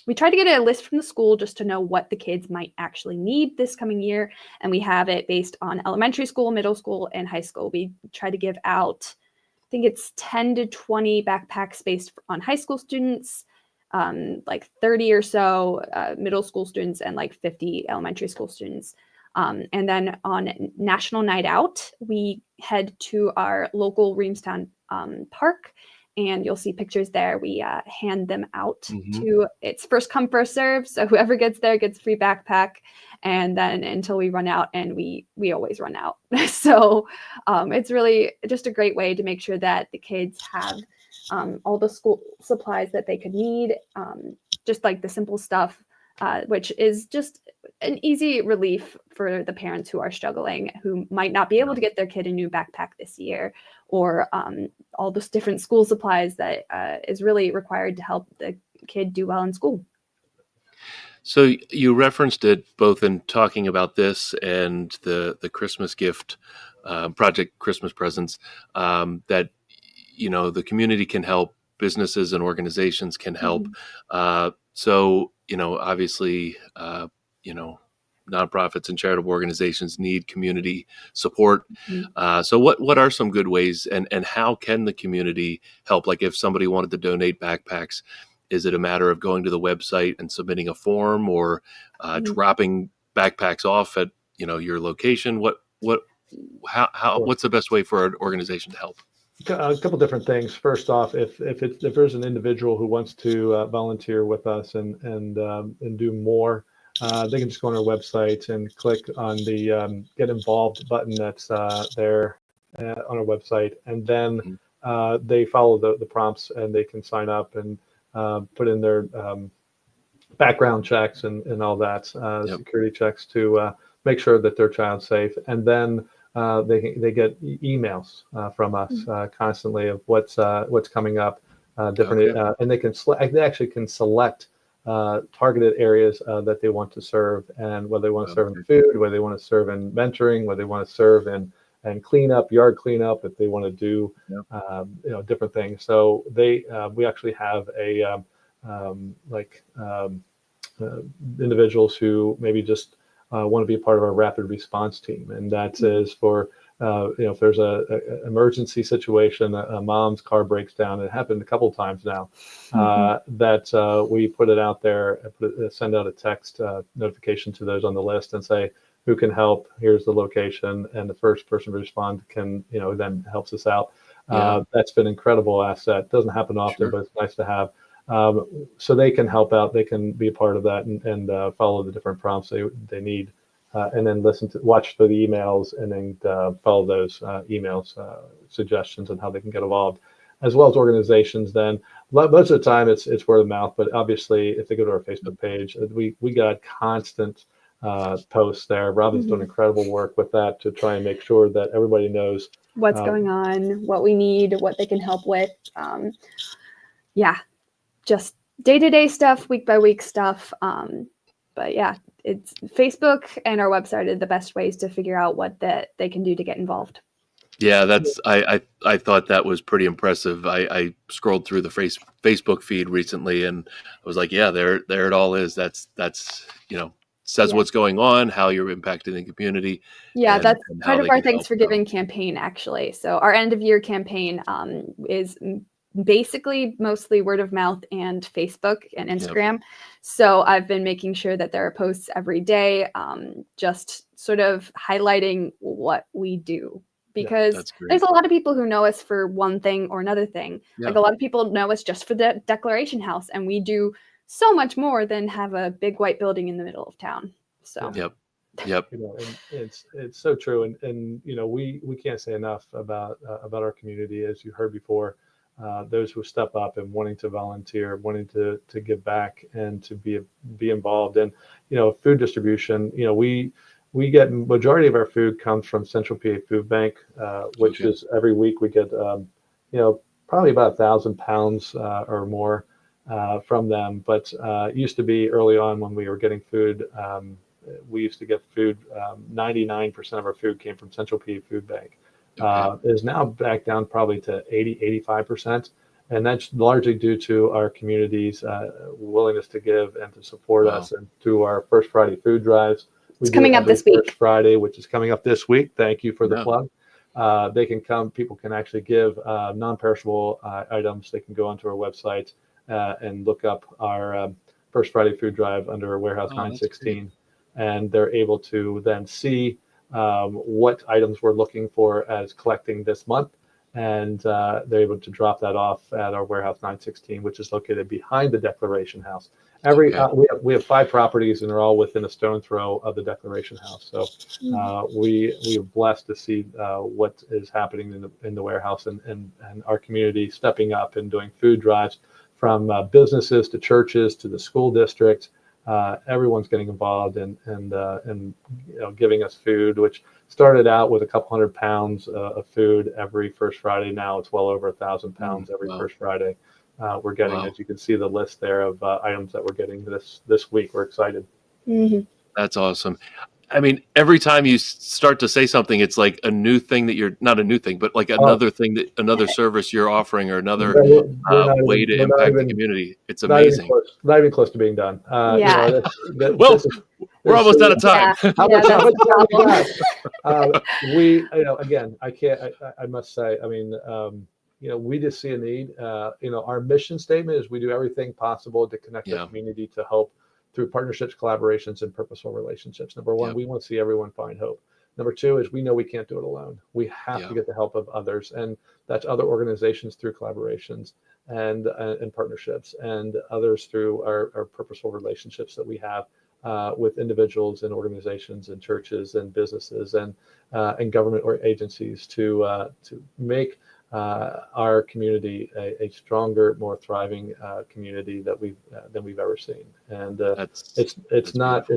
we try to get a list from the school just to know what the kids might actually need this coming year. And we have it based on elementary school, middle school, and high school. We try to give out, I think it's 10 to 20 backpacks based on high school students, like 30 or so middle school students, and like 50 elementary school students. And then on National Night Out, we head to our local Reamstown park, and you'll see pictures there. We hand them out to, it's first come, first serve. So whoever gets there gets a free backpack. And then until we run out, and we always run out. So it's really just a great way to make sure that the kids have all the school supplies that they could need, just like the simple stuff, which is just an easy relief for the parents who are struggling, who might not be able to get their kid a new backpack this year, or all those different school supplies that is really required to help the kid do well in school. So you referenced it both in talking about this and the Christmas gift project, Christmas presents, that, you know, the community can help, businesses and organizations can help. So, you know, obviously, you know, nonprofits and charitable organizations need community support. So what are some good ways, and how can the community help? Like if somebody wanted to donate backpacks, is it a matter of going to the website and submitting a form, or dropping backpacks off at, you know, your location? What's the best way for an organization to help? A couple different things. First off, if there's an individual who wants to volunteer with us and do more, they can just go on our website and click on the Get Involved button that's there on our website, and then they follow the prompts, and they can sign up and put in their background checks and all that, security checks to make sure that their child's safe. And then they get emails from us constantly of what's coming up, different, and they actually can select targeted areas that they want to serve, and whether they want to serve in food, whether they want to serve in mentoring, whether they want to serve in cleanup, yard cleanup, if they want to do you know, different things. So we actually have a individuals who maybe just want to be a part of our rapid response team, and that is for you know, if there's a emergency situation, a mom's car breaks down. It happened a couple of times now. That we put it out there, send out a text notification to those on the list and say who can help. Here's the location, and the first person to respond can, you know, then helps us out. That's been an incredible asset. Doesn't happen often, but it's nice to have. So they can help out. They can be a part of that and follow the different prompts they need, and then watch for the emails, and then follow those emails, suggestions on how they can get involved, as well as organizations. Then most of the time it's word of mouth, but obviously if they go to our Facebook page, we got constant posts there. Robyn's doing incredible work with that to try and make sure that everybody knows what's going on, what we need, what they can help with. Just day-to-day stuff, week by week stuff. But yeah, it's Facebook and our website are the best ways to figure out what they can do to get involved. Yeah, I thought that was pretty impressive. I scrolled through the Facebook feed recently, and I was like, yeah, there it all is. That's says what's going on, how you're impacting the community. Yeah, and that's how part of they our can Thanks help for Giving campaign, actually. So our end of year campaign is basically mostly word of mouth and Facebook and Instagram. So I've been making sure that there are posts every day, just sort of highlighting what we do. Because there's a lot of people who know us for one thing or another thing. Like a lot of people know us just for the Declaration House, and we do so much more than have a big white building in the middle of town. So Yep. And it's so true, and we can't say enough about our community, as you heard before. Those who step up and wanting to volunteer, wanting to give back and to be involved. And food distribution. We get majority of our food comes from Central PA Food Bank, which is every week we get probably about 1,000 pounds or more from them. But it used to be early on when we were getting food. We used to get food. 99% of our food came from Central PA Food Bank. Is now back down probably to 80-85%. And that's largely due to our community's willingness to give and to support us, and through our First Friday food drives. It's coming up this week. First Friday, which is coming up this week. Thank you for the plug. They can come. People can actually give non-perishable items. They can go onto our website and look up our First Friday food drive under Warehouse 916, and they're able to then see what items we're looking for as collecting this month, and they're able to drop that off at our Warehouse 916, which is located behind the Declaration House. We have 5 properties, and they're all within a stone throw of the Declaration House. So we are blessed to see what is happening in the warehouse, and our community stepping up and doing food drives from businesses to churches to the school district. Everyone's getting involved and giving us food, which started out with a couple hundred pounds of food every First Friday. Now it's well over 1,000 pounds every First Friday. We're getting, as you can see, the list there of items that we're getting this week. We're excited. That's awesome. I mean, every time you start to say something, it's like a new thing that you're not a new thing, but like another thing another service you're offering, or another way to impact the community. It's amazing. Not even close to being done. We're almost out of time. How much time we got? Again, I must say, I mean, we just see a need. Our mission statement is we do everything possible to connect the community to hope through partnerships, collaborations, and purposeful relationships. Number one, we want to see everyone find hope. Number two is we know we can't do it alone. We have to get the help of others, and that's other organizations through collaborations and partnerships, and others through our purposeful relationships that we have with individuals and organizations and churches and businesses and government or agencies to make our community a stronger, more thriving community than we've ever seen. And it's not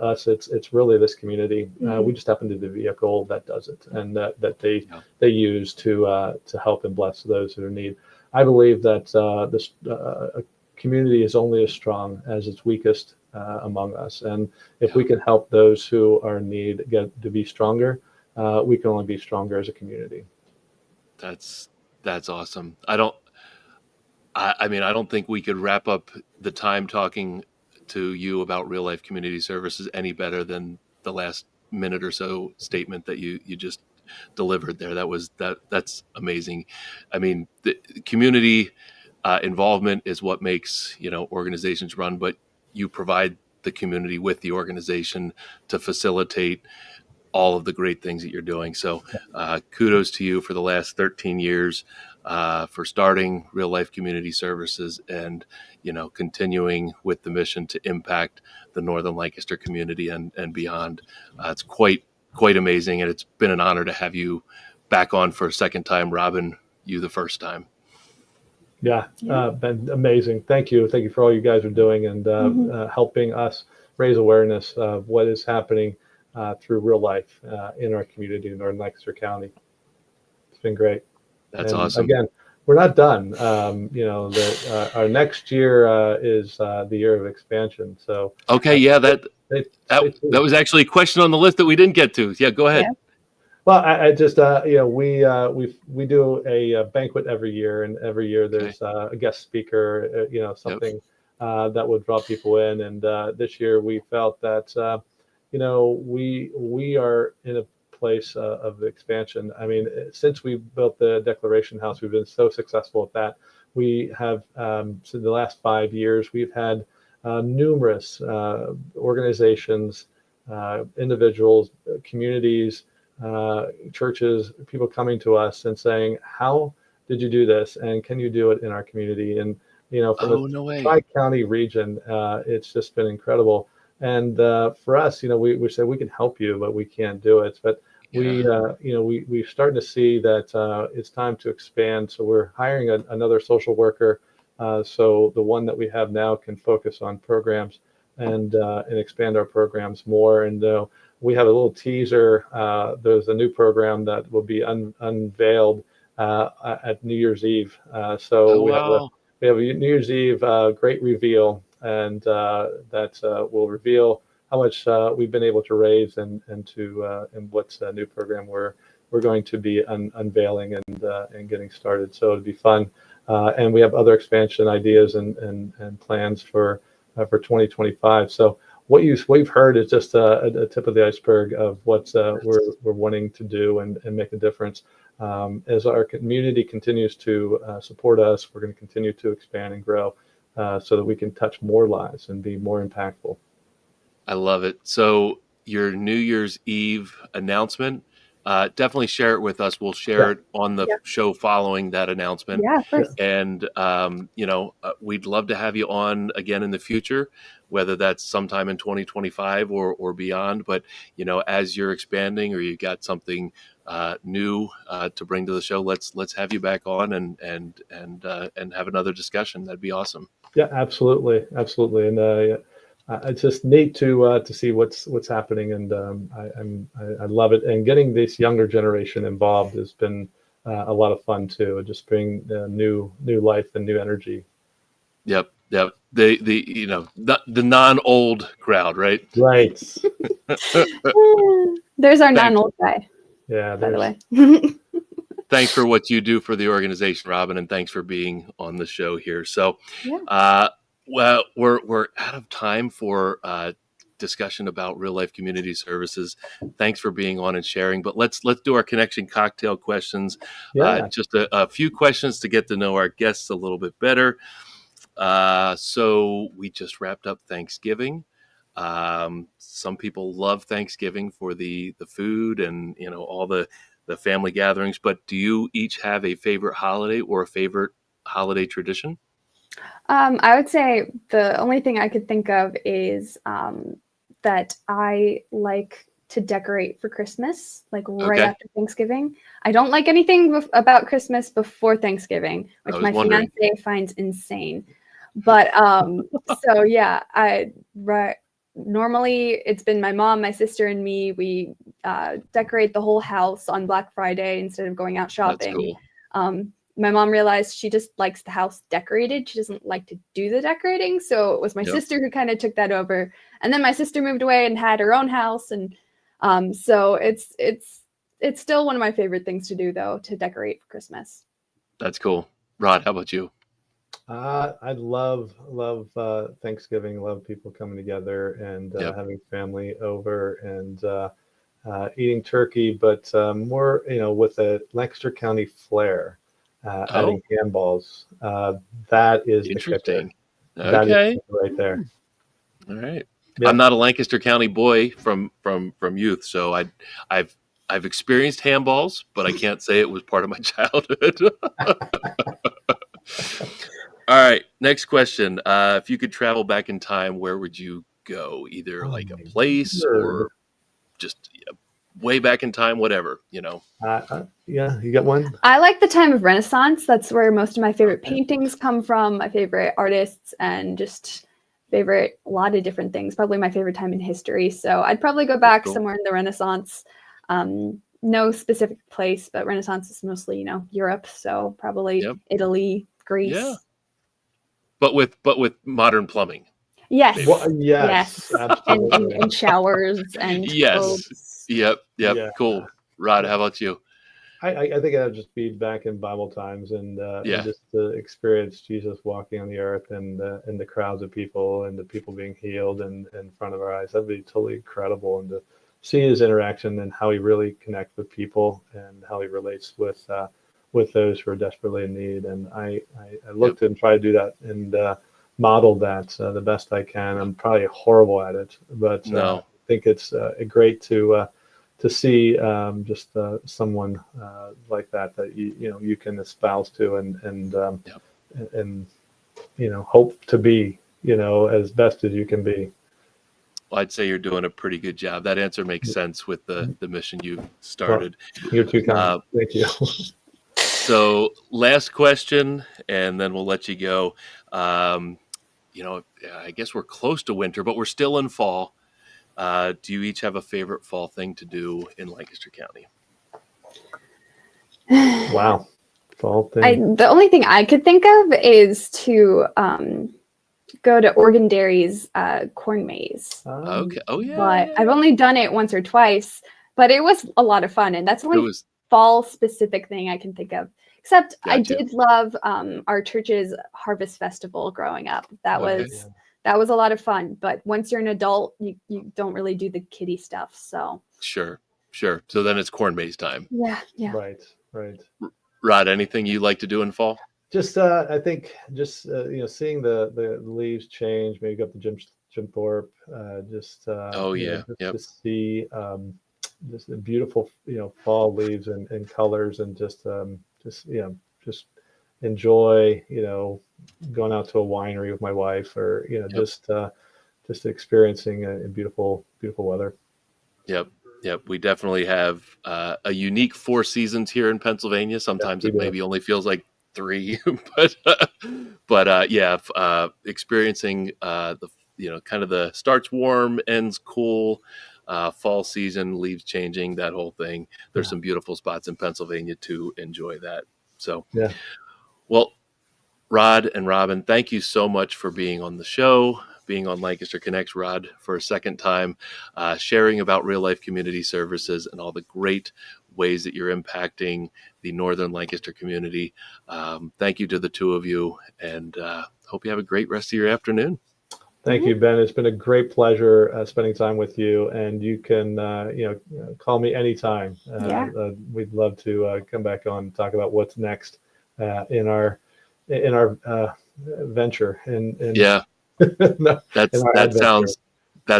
us. It's really this community. We just happen to be the vehicle that does it, and that they use to help and bless those who are in need. I believe that this community is only as strong as its weakest among us, and if we can help those who are in need get to be stronger, we can only be stronger as a community. That's awesome. I don't think we could wrap up the time talking to you about real life community services any better than the last minute or so statement that you just delivered there. That's amazing. I mean, the community involvement is what makes organizations run, but you provide the community with the organization to facilitate all of the great things that you're doing. So kudos to you for the last 13 years for starting Real Life Community Services and, continuing with the mission to impact the Northern Lancaster community and beyond. It's quite amazing. And it's been an honor to have you back on for a second time. Robyn, you the first time. Been amazing. Thank you for all you guys are doing and helping us raise awareness of what is happening through real life in our community in Northern Lancaster County. It's been great. That's And awesome. again, we're not done. Our next year is the year of expansion. So Okay, yeah, that stay tuned. was actually a question on the list that we didn't get to. Yeah, go ahead. Yeah. Well, I just we do a banquet every year, and every year there's a guest speaker, something that would draw people in. And this year we felt that we are in a place of expansion. I mean, since we built the Declaration House, we've been so successful at that. We have, so the last 5 years, we've had numerous organizations, individuals, communities, churches, people coming to us and saying, "How did you do this? And can you do it in our community?" And from No way. Tri-County region, it's just been incredible. And for us, we say we can help you, but we can't do it. But we're starting to see that it's time to expand. So we're hiring another social worker. So the one that we have now can focus on programs and expand our programs more. And we have a little teaser. There's a new program that will be unveiled at New Year's Eve. We have a New Year's Eve great reveal, and that will reveal how much we've been able to raise and what's a new program we're going to be unveiling and getting started. So it'll be fun, and we have other expansion ideas and plans for 2025. So what you've heard is just a tip of the iceberg of what we're wanting to do and make a difference. As our community continues to support us, we're going to continue to expand and grow so that we can touch more lives and be more impactful. I love it. So your New Year's Eve announcement, definitely share it with us. We'll share it on the show following that announcement. Yeah, of course. And, we'd love to have you on again in the future, whether that's sometime in 2025 or beyond. But, as you're expanding or you got something new to bring to the show, let's have you back on and have another discussion. That'd be awesome. Yeah, absolutely. And it's just neat to see what's happening, and I love it. And getting this younger generation involved has been a lot of fun too. It just bring new life and new energy. Yep. The non-old crowd, right? Right. There's our non-old guy. Yeah. By the way. Thanks for what you do for the organization, Robyn, and thanks for being on the show here. So, well, we're out of time for discussion about real life community services. Thanks for being on and sharing. But let's do our connection cocktail questions. Just a few questions to get to know our guests a little bit better. So we just wrapped up Thanksgiving. Some people love Thanksgiving for the food and all the family gatherings. But do you each have a favorite holiday or a favorite holiday tradition? I would say the only thing I could think of is that I like to decorate for Christmas, like right after Thanksgiving. I don't like anything about Christmas before Thanksgiving, which my fiance finds insane. But normally it's been my mom, my sister, and me. We decorate the whole house on Black Friday instead of going out shopping. That's cool. My mom realized she just likes the house decorated. She doesn't like to do the decorating. So it was my sister who kind of took that over. And then my sister moved away and had her own house. And so it's still one of my favorite things to do, though, to decorate for Christmas. That's cool. Rod, how about you? I love Thanksgiving. Love people coming together and having family over and eating turkey, but more, with a Lancaster County flair. Adding handballs. That is interesting. Okay. That is right there. All right. Yep. I'm not a Lancaster County boy from youth, so I've experienced handballs, but I can't say it was part of my childhood. All right. Next question. If you could travel back in time, where would you go? Either like a place or just way back in time, whatever, you got one? I like the time of Renaissance. That's where most of my favorite paintings come from, my favorite artists, and just favorite, a lot of different things. Probably my favorite time in history. So I'd probably go back Cool. somewhere in the Renaissance. No specific place, but Renaissance is mostly, Europe. So probably Italy, Greece. Yeah. But with modern plumbing. Yes. Yes. Absolutely. And showers and Yes. clothes. Yep. Yeah. Cool. Rod, how about you? I think I'd just be back in Bible times and just to experience Jesus walking on the earth and the crowds of people and the people being healed and in front of our eyes. That'd be totally incredible. And to see his interaction and how he really connects with people and how he relates with those who are desperately in need. And I looked and tried to do that and model that the best I can. I'm probably horrible at it, but I think it's great to see just someone like that you can espouse to and hope to be as best as you can be. Well, I'd say you're doing a pretty good job. That answer makes sense with the mission you started. Well, you're too kind. Thank you. So last question, and then we'll let you go. I guess we're close to winter, but we're still in fall. Do you each have a favorite fall thing to do in Lancaster County? Wow. Fall thing. The only thing I could think of is to go to Oregon Dairy's corn maze. Okay. Oh, yeah. But I've only done it once or twice, but it was a lot of fun. And that's the only fall specific thing I can think of. Except I did love our church's Harvest Festival growing up. That was a lot of fun. But once you're an adult, you don't really do the kiddie stuff. So Sure. So then it's corn maze time. Yeah. Right. Rod, anything you like to do in fall? Just I think just seeing the leaves change, maybe go up to Jim Thorpe, to see just the beautiful fall leaves and colors and just enjoy going out to a winery with my wife or just experiencing a beautiful weather. Yep. We definitely have a unique 4 seasons here in Pennsylvania. Sometimes it maybe only feels like 3, but experiencing the kind of the starts warm, ends cool, fall season, leaves changing, that whole thing. There's some beautiful spots in Pennsylvania to enjoy that. So, well, Rod and Robyn, thank you so much for being on the show, being on Lancaster Connects. Rod, for a second time, sharing about real life community services and all the great ways that you're impacting the Northern Lancaster community. Thank you to the two of you, and hope you have a great rest of your afternoon. Thank you, Ben. It's been a great pleasure spending time with you, and you can call me anytime. We'd love to come back on and talk about what's next in our venture. That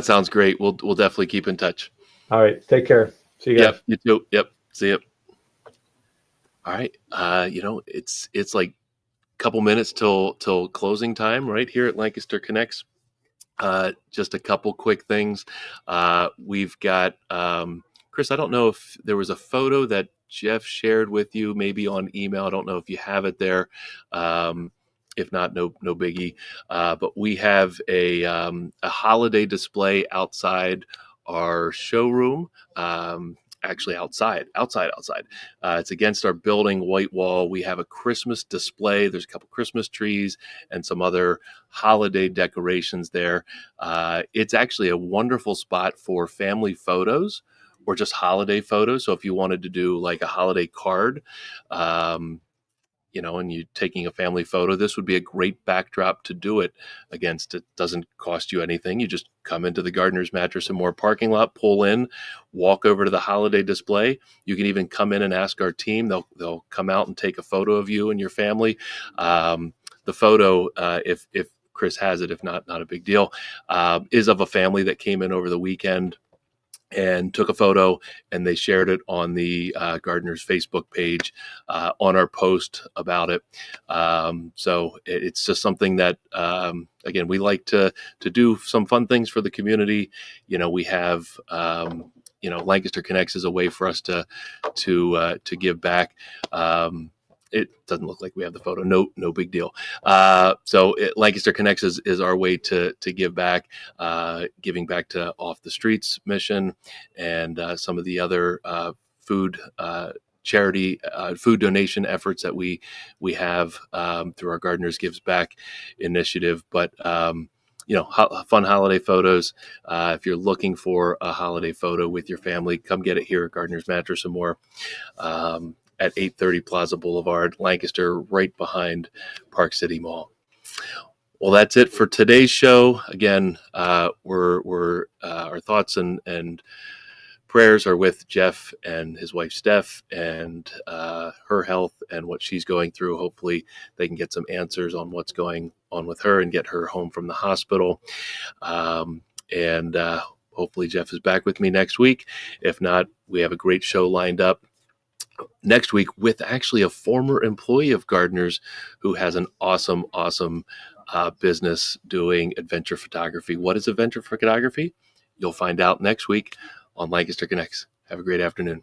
sounds great. We'll definitely keep in touch. All right, take care. See you guys. Yep, you too. Yep, see you. All right, it's like a couple minutes till closing time right here at Lancaster Connects. Just a couple quick things. We've got Chris. I don't know if there was a photo that Jeff shared with you, maybe on email. I don't know if you have it there. If not, no biggie. But we have a holiday display outside our showroom. Actually outside. It's against our building white wall. We have a Christmas display. There's a couple Christmas trees and some other holiday decorations there. It's actually a wonderful spot for family photos or just holiday photos. So if you wanted to do like a holiday card, and you're taking a family photo, this would be a great backdrop to do it against. It doesn't cost you anything. You just come into the Gardener's Mattress and More parking lot, pull in, walk over to the holiday display. You can even come in and ask our team. They'll come out and take a photo of you and your family. The photo, if Chris has it, if not a big deal, is of a family that came in over the weekend and took a photo, and they shared it on the Gardener's Facebook page on our post about it. So it's just something that, again, we like to do some fun things for the community. We have, Lancaster Connects is a way for us to give back. it doesn't look like we have the photo. No big deal. Lancaster Connects is our way to give back, giving back to Off the Streets mission and some of the other food charity food donation efforts that we have through our Gardeners Gives Back initiative. But fun holiday photos. If you're looking for a holiday photo with your family, come get it here at Gardeners Mattress and More at 830 Plaza Boulevard, Lancaster, right behind Park City Mall. Well, that's it for today's show. Again, we're our thoughts and prayers are with Jeff and his wife Steph and her health and what she's going through. Hopefully they can get some answers on what's going on with her and get her home from the hospital. And hopefully Jeff is back with me next week. If not, we have a great show lined up next week with actually a former employee of Gardeners who has an awesome business doing adventure photography. What is adventure photography? You'll find out next week on Lancaster Connects. Have a great afternoon.